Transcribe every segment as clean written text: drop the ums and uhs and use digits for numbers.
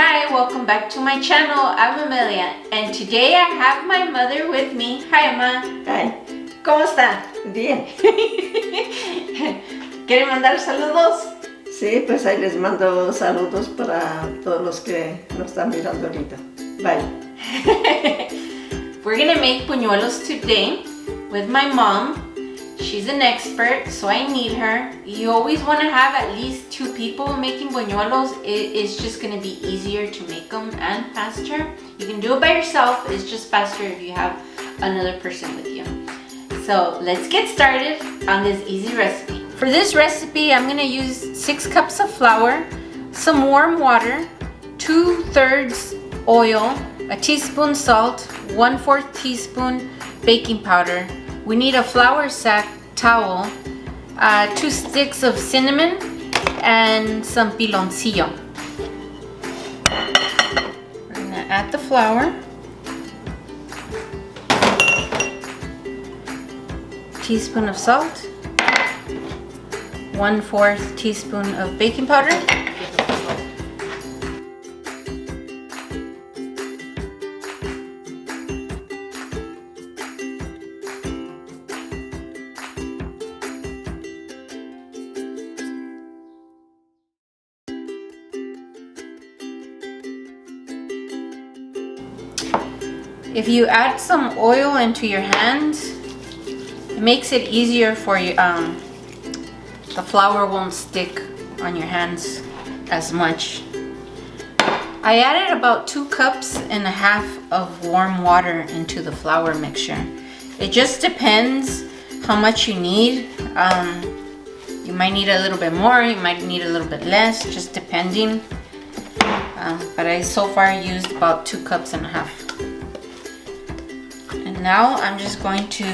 Hi, welcome back to my channel. I'm Amelia and today I have my mother with me. Hi, Emma. Hi. ¿Cómo está? Bien. ¿Quieren mandar saludos? Sí, pues ahí les mando saludos para todos los que nos están mirando ahorita. Bye. We're gonna make buñuelos today with my mom. She's an expert, so I need her. You always want to have at least 2 people making buñuelos. It's just going to be easier to make them and faster. You can do it by yourself. It's just faster if you have another person with you. So let's get started on this easy recipe. For this recipe, I'm going to use 6 cups of flour, some warm water, 2/3 oil, a teaspoon salt, 1/4 teaspoon baking powder. We need a flour sack towel, 2 sticks of cinnamon, and some piloncillo. We're gonna add the flour, teaspoon of salt, 1/4 teaspoon of baking powder, If you add some oil into your hands, it makes it easier for you. The flour won't stick on your hands as much. I added about 2.5 cups of warm water into the flour mixture. It just depends how much you need. You might need a little bit more, you might need a little bit less, just depending. But I so far used about 2.5 cups. Now I'm just going to.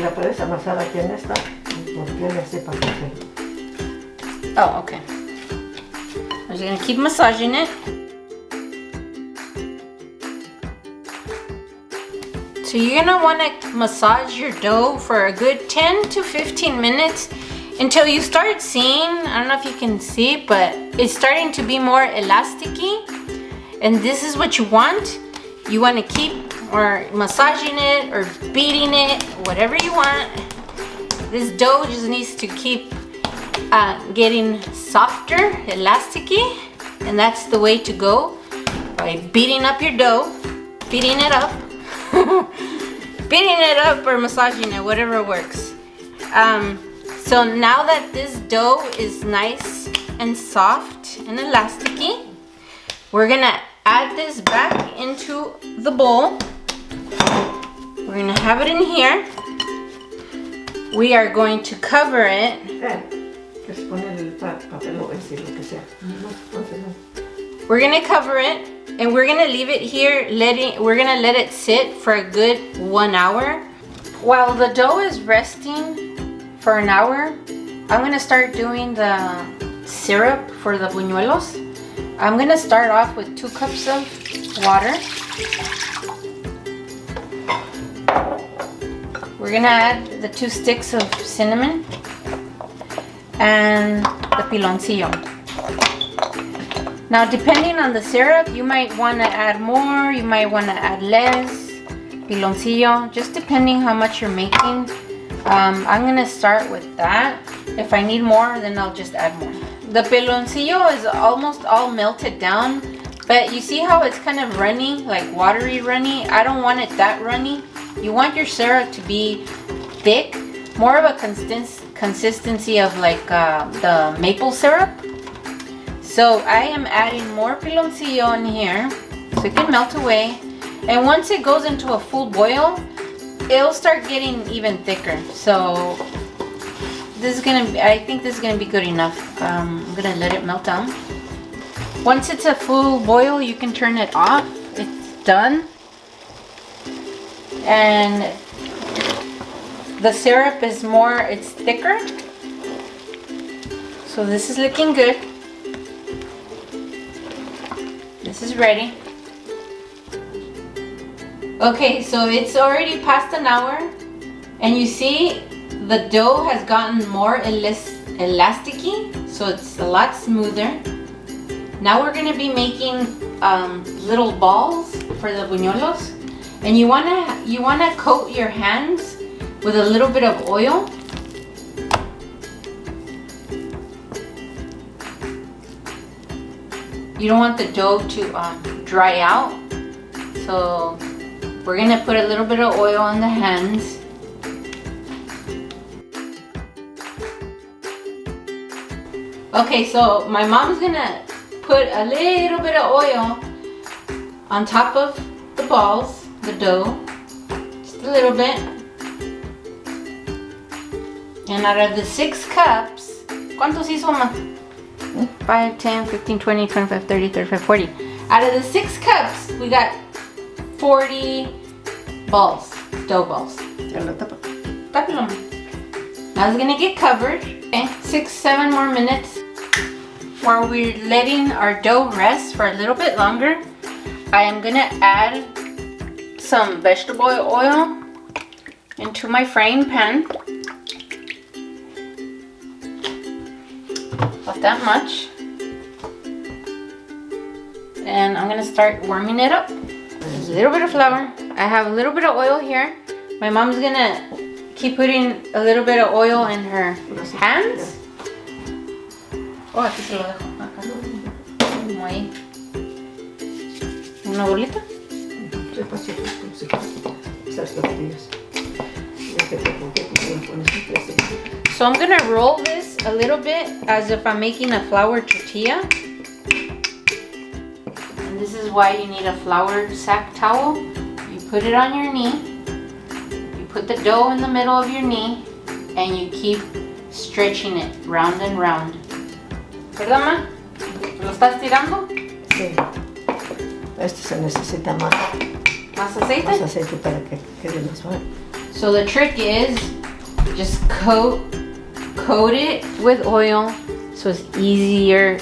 La puedes amasar aquí en esta, porque le hace para café. Oh, okay. I'm just gonna keep massaging it. So you're gonna want to massage your dough for a good 10 to 15 minutes until you start seeing. I don't know if you can see, but it's starting to be more elasticy, and this is what you want. You want to keep or massaging it or beating it, whatever you want. This dough just needs to keep getting softer, elasticy, and that's the way to go, by beating up your dough, beating it up, beating it up or massaging it, whatever works. So now that this dough is nice and soft and elasticy, we're gonna add this back into the bowl. We're gonna have it in here. We are going to cover it. We're gonna cover it and we're gonna leave it here. We're gonna let it sit for a good 1 hour. While the dough is resting for an hour, I'm gonna start doing the syrup for the buñuelos. I'm gonna start off with 2 cups of water. We're gonna add the 2 sticks of cinnamon and the piloncillo. Now, depending on the syrup, you might want to add more, you might want to add less piloncillo, just depending how much you're making. I'm gonna start with that. If I need more, then I'll just add more. The piloncillo is almost all melted down, but you see how it's kind of runny, like watery runny? I don't want it that runny. You want your syrup to be thick, more of a consistency of like the maple syrup. So I am adding more piloncillo in here so it can melt away. And once it goes into a full boil, it'll start getting even thicker. So this is I think this is gonna be good enough. I'm gonna let it melt down. Once it's a full boil, you can turn it off. It's done. And the syrup is it's thicker. So this is looking good. This is ready. Okay, so it's already past an hour, and you see the dough has gotten more elasticy, so it's a lot smoother. Now we're gonna be making little balls for the buñuelos, and you wanna coat your hands with a little bit of oil. You don't want the dough to dry out, so we're gonna put a little bit of oil on the hands. Okay, so my mom's gonna put a little bit of oil on top of the balls, the dough, just a little bit. And out of the 6 cups, ¿cuántos hizo, mamá? 5, 10, 15, 20, 25, 30, 35, 40. Out of the 6 cups, we got 40 balls, dough balls. Ya lo tapa. Tápalo. Now it's gonna get covered. Okay, 6, 7 more minutes. While we're letting our dough rest for a little bit longer, I am gonna add some vegetable oil into my frying pan. About that much. And I'm gonna start warming it up. There's a little bit of flour. I have a little bit of oil here. My mom's gonna keep putting a little bit of oil in her hands. Oh, aquí se lo dejo. Acá. Como ahí. ¿Una bolita? So I'm gonna roll this a little bit as if I'm making a flour tortilla. And this is why you need a flour sack towel. You put it on your knee. You put the dough in the middle of your knee, and you keep stretching it round and round. ¿Verdad, ma? ¿Lo estás tirando? Sí. Esto se necesita más. ¿Más aceite? Más aceite para que quede más suave. So the trick is just coat it with oil so it's easier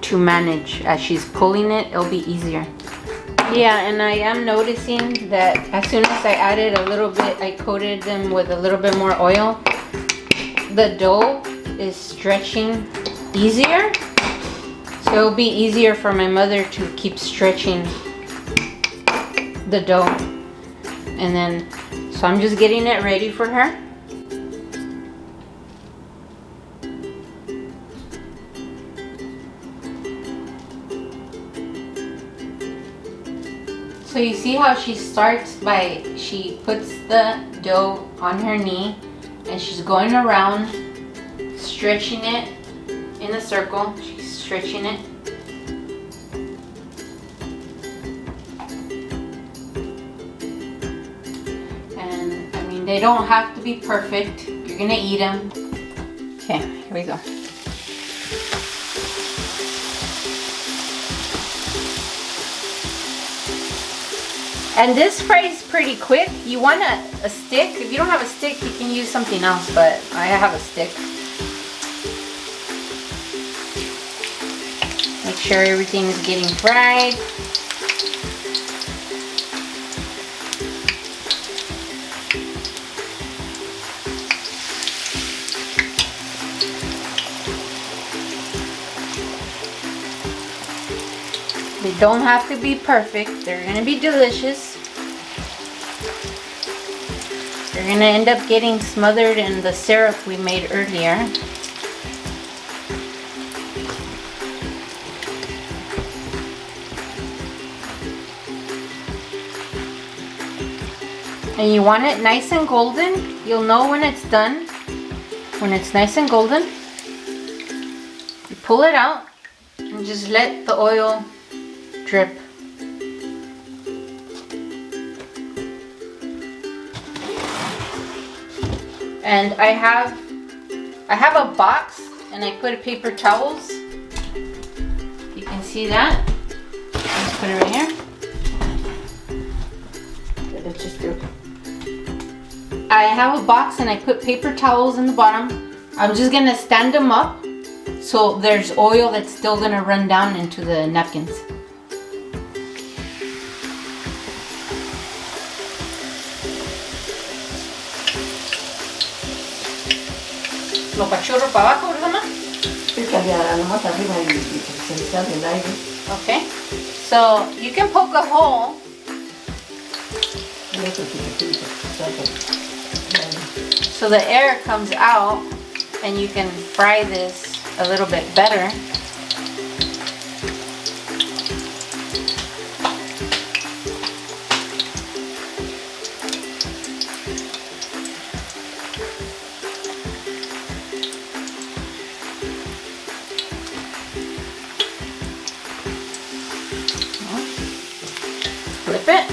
to manage. As she's pulling it, it'll be easier. Yeah, and I am noticing that as soon as I added a little bit, I coated them with a little bit more oil, the dough is stretching easier. So it'll be easier for my mother to keep stretching the dough. And then, so I'm just getting it ready for her. So you see how she starts by, she puts the dough on her knee and she's going around stretching it in a circle. She's stretching it. And I mean, they don't have to be perfect. You're gonna eat them. Okay, here we go. And this fries pretty quick. You want a stick. If you don't have a stick, you can use something else, but I have a stick. Make sure everything is getting fried. They don't have to be perfect. They're gonna be delicious. They're gonna end up getting smothered in the syrup we made earlier. And you want it nice and golden. You'll know when it's done. When it's nice and golden, you pull it out and just let the oil drip. And I have a box and I put paper towels. You can see that. Let's put it right here. I have a box and I put paper towels in the bottom. I'm just gonna stand them up so there's oil that's still gonna run down into the napkins. Lo pachurro para abajo, ¿verdad, ma? Sí, sale nomás arriba y se le sale el aire. Okay. So you can poke a hole. Y otro chiquitito, saca el aire. So the air comes out and you can fry this a little bit better. Flip it.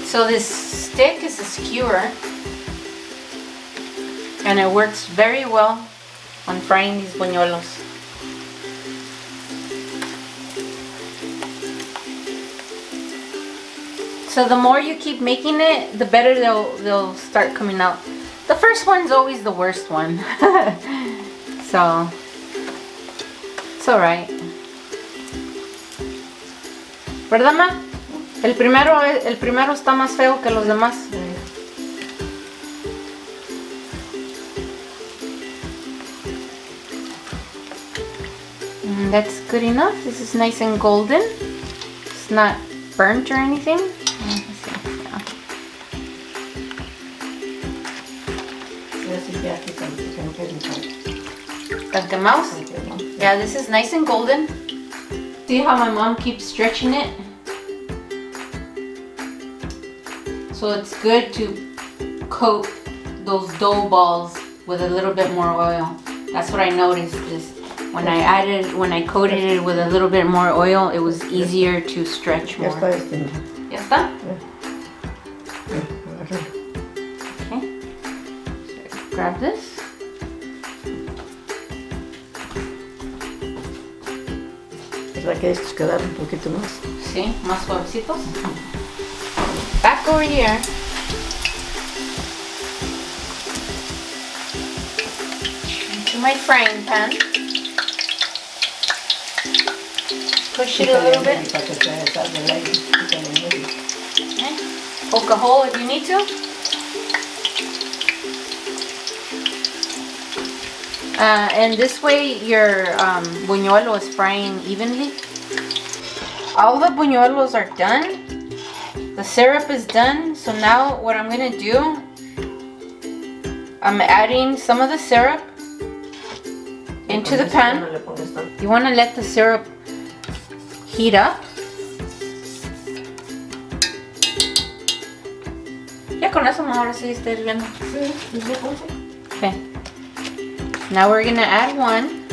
So this stick is a skewer and it works very well on frying these buñuelos. So the more you keep making it, the better they'll start coming out. The first one's always the worst one. So it's alright. ¿Verdad, ma? El primero está más feo que los demás. That's good enough. This is nice and golden. It's not burnt or anything. Están quemados? Yeah, this is nice and golden. See how my mom keeps stretching it? So it's good to coat those dough balls with a little bit more oil. That's what I noticed is when I coated it with a little bit more oil, it was easier to stretch more. ¿Ya está? Okay. So grab this. ¿Verdad que estos quedaron un poquito más? Sí, más suavecitos. Back over here. Into my frying pan. Push it a little bit. Okay. Poke a hole if you need to. And this way your buñuelo is frying evenly. All the buñuelos are done. The syrup is done. So now what I'm gonna do, I'm adding some of the syrup into the pan. You wanna let the syrup heat up. Ya con eso ahora sí está hirviendo. Okay. Now we're gonna add one,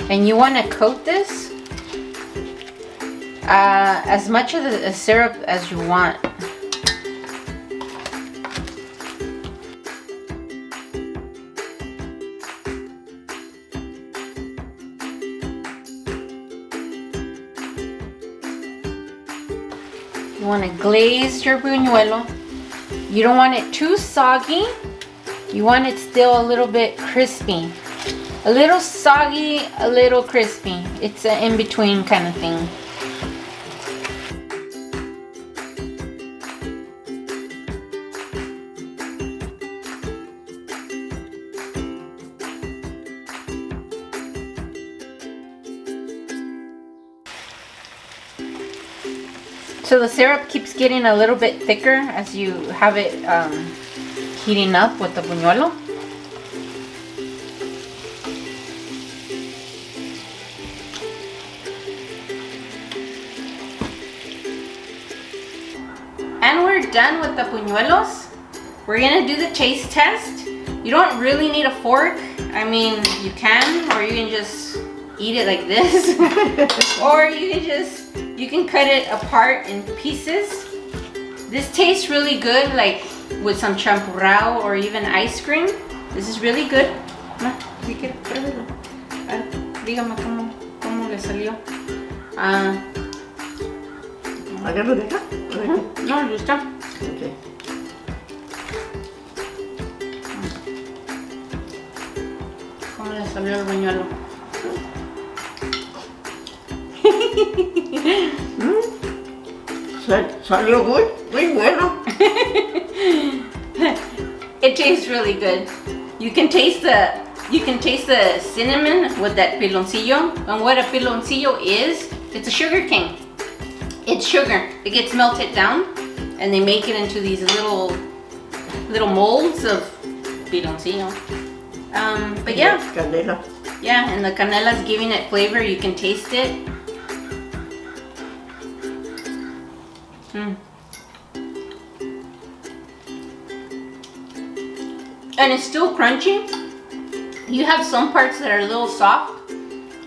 and you want to coat this as much of the syrup as you want. You want to glaze your buñuelo. You don't want it too soggy. You want it still a little bit crispy. A little soggy, a little crispy. It's an in-between kind of thing. So the syrup keeps getting a little bit thicker as you have it heating up with the buñuelo. And we're done with the buñuelos. We're gonna do the taste test. You don't really need a fork. I mean, you can, or you can just eat it like this. Or you can cut it apart in pieces. This tastes really good, like with some champurrado or even ice cream. This is really good. Si quiere, pruébelo. Dígame cómo le salió. ¿Agarro de acá? No, ya está. Okay. ¿Cómo le salió el buñuelo? Salió muy bueno. It tastes really good. You can taste the cinnamon with that piloncillo. And what a piloncillo is, it's a sugar cane. It's sugar. It gets melted down, and they make it into these little molds of piloncillo. But yeah. Canela. Yeah, and the canela's giving it flavor. You can taste it. And it's still crunchy. You have some parts that are a little soft,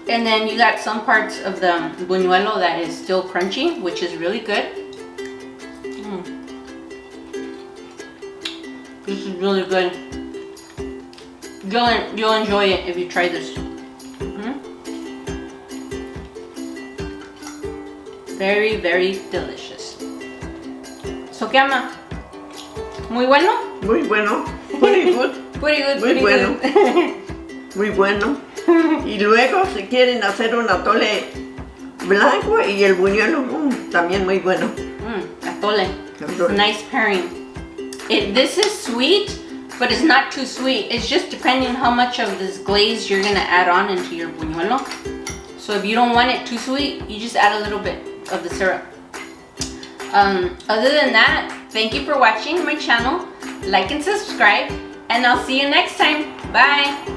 and then you got some parts of the buñuelo that is still crunchy, which is really good. This is really good. You'll enjoy it if you try this. Very, very delicious. So, ¿qué ama? Muy bueno? Muy bueno. Pretty good. Pretty good, Muy pretty bueno. good. Muy bueno. Y luego si quieren hacer un atole blanco y el buñuelo, también muy bueno. Atole. It's a nice pairing. This is sweet, but it's not too sweet. It's just depending how much of this glaze you're gonna add on into your buñuelo. So if you don't want it too sweet, you just add a little bit of the syrup. Other than that, thank you for watching my channel. Like and subscribe, and I'll see you next time. Bye.